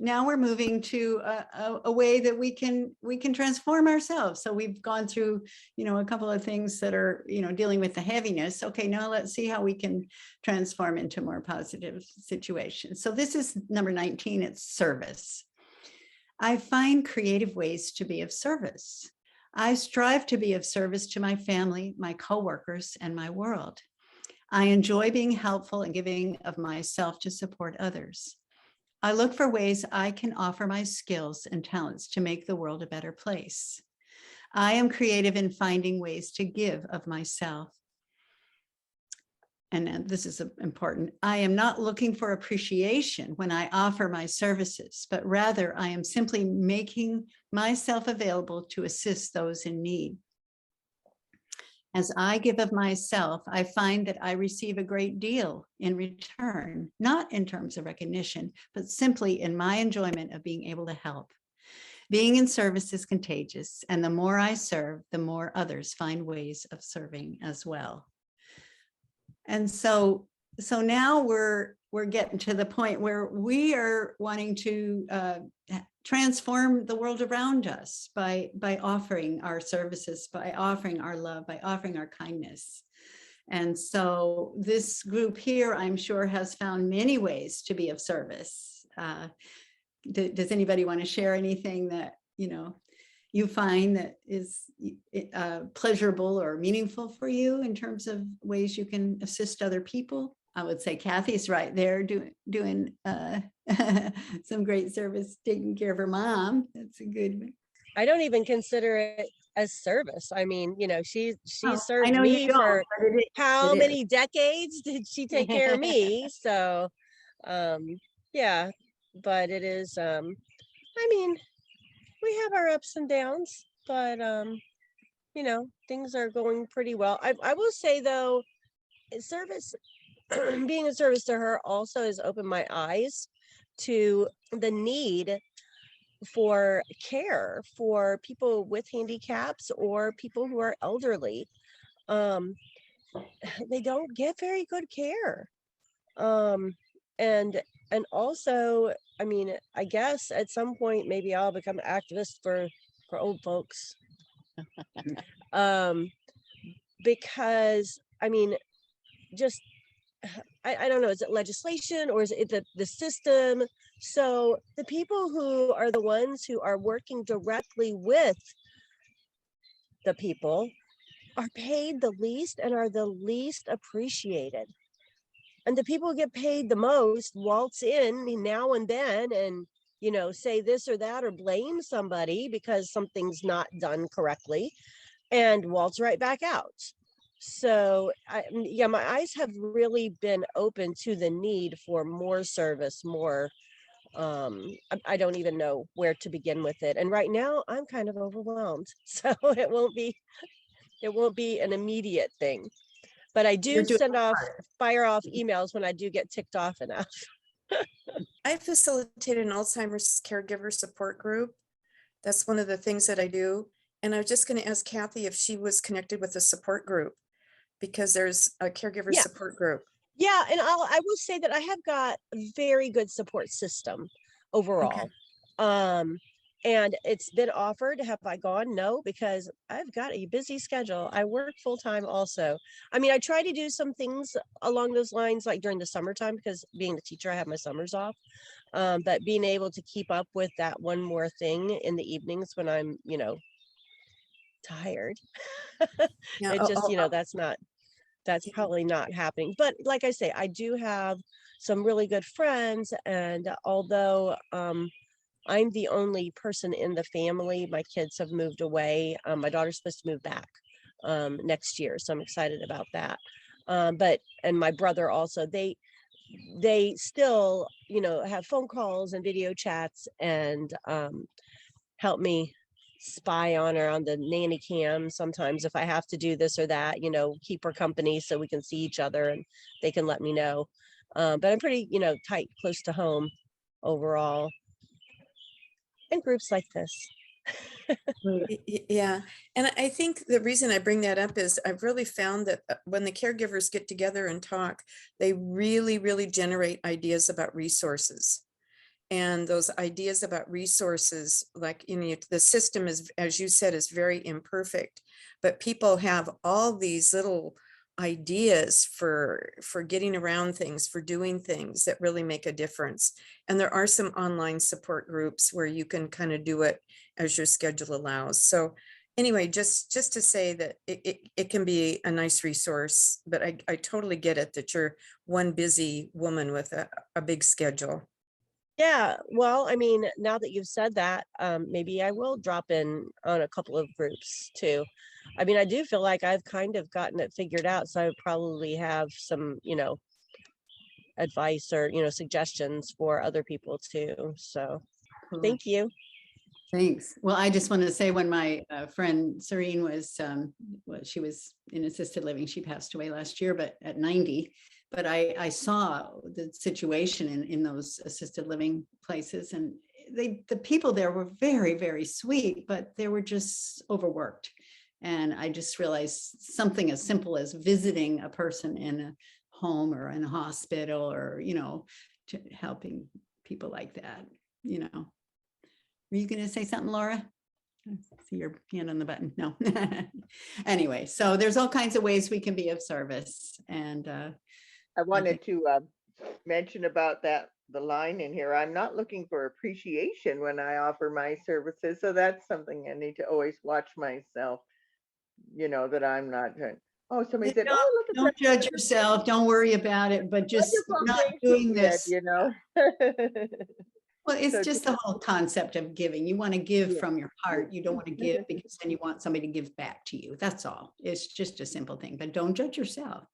now we're moving to a way that we can transform ourselves. So we've gone through, a couple of things that are, dealing with the heaviness. Okay, now let's see how we can transform into more positive situations. So this is number 19, it's service. I find creative ways to be of service. I strive to be of service to my family, my coworkers, and my world. I enjoy being helpful and giving of myself to support others. I look for ways I can offer my skills and talents to make the world a better place. I am creative in finding ways to give of myself. And this is important. I am not looking for appreciation when I offer my services, but rather I am simply making myself available to assist those in need. As I give of myself, I find that I receive a great deal in return, not in terms of recognition, but simply in my enjoyment of being able to help. Being in service is contagious, and the more I serve, the more others find ways of serving as well. And so now we're getting to the point where we are wanting to transform the world around us by offering our services, by offering our love, by offering our kindness. And so this group here, I'm sure, has found many ways to be of service. Does anybody want to share anything that, you find that is pleasurable or meaningful for you in terms of ways you can assist other people? I would say Kathy's right there doing some great service, taking care of her mom. That's a good one. I don't even consider it as service. I mean, she served I know me for how many is. decades did she take care of me? So, yeah, but it is, I mean, we have our ups and downs, but, things are going pretty well. I will say though, service, being of service to her also has opened my eyes to the need for care for people with handicaps or people who are elderly. They don't get very good care. And also, I mean, I guess at some point maybe I'll become an activist for old folks. Because I mean, just I don't know, is it legislation or is it the system? So the people who are the ones who are working directly with the people are paid the least and are the least appreciated. And the people who get paid the most waltz in now and then and, say this or that or blame somebody because something's not done correctly and waltz right back out. So my eyes have really been open to the need for more service, more, I don't even know where to begin with it. And right now I'm kind of overwhelmed. So it won't be an immediate thing, but I do fire off emails when I do get ticked off enough. I facilitate an Alzheimer's caregiver support group. That's one of the things that I do. And I was just going to ask Kathy if she was connected with a support group, because there's a caregiver support group. Yeah, and I will say that I have got a very good support system overall. Okay. And it's been offered. Have I gone? No, because I've got a busy schedule. I work full time also. I mean, I try to do some things along those lines, like during the summertime, because being a teacher, I have my summers off. But being able to keep up with that one more thing in the evenings when I'm, tired. Yeah. It just, that's probably not happening. But like I say, I do have some really good friends. And although I'm the only person in the family, my kids have moved away. My daughter's supposed to move back next year. So I'm excited about that. And my brother also, they still, have phone calls and video chats and help me spy on her on the nanny cam sometimes if I have to do this or that, keep her company so we can see each other and they can let me know. But I'm pretty, tight, close to home overall. And groups like this. Yeah. And I think the reason I bring that up is I've really found that when the caregivers get together and talk, they really, really generate ideas about resources. And those ideas about resources, like, you know, the system is, as you said, is very imperfect, but people have all these little ideas for getting around things, for doing things that really make a difference. And there are some online support groups where you can kind of do it as your schedule allows. So anyway, just to say that it can be a nice resource, but I totally get it that you're one busy woman with a big schedule. Yeah, well, I mean, now that you've said that, maybe I will drop in on a couple of groups too. I mean, I do feel like I've kind of gotten it figured out, so I would probably have some, advice or, suggestions for other people too. So Cool. thank you. Thanks. Well, I just wanted to say when my friend Serene was, she was in assisted living, she passed away last year, but at 90. But I saw the situation in those assisted living places, and the people there were very, very sweet, but they were just overworked. And I just realized something as simple as visiting a person in a home or in a hospital, or, helping people like that, Were you going to say something, Laura? I see your hand on the button. No. Anyway, so there's all kinds of ways we can be of service. And I wanted to mention about the line in here. I'm not looking for appreciation when I offer my services. So that's something I need to always watch myself, that I'm not doing. Oh, somebody said, oh, look at don't judge yourself. Don't worry about it, but just not doing this. Well, it's So just the whole concept of giving. You want to give Yeah. from your heart. You don't want to give because then you want somebody to give back to you. That's all. It's just a simple thing, but don't judge yourself.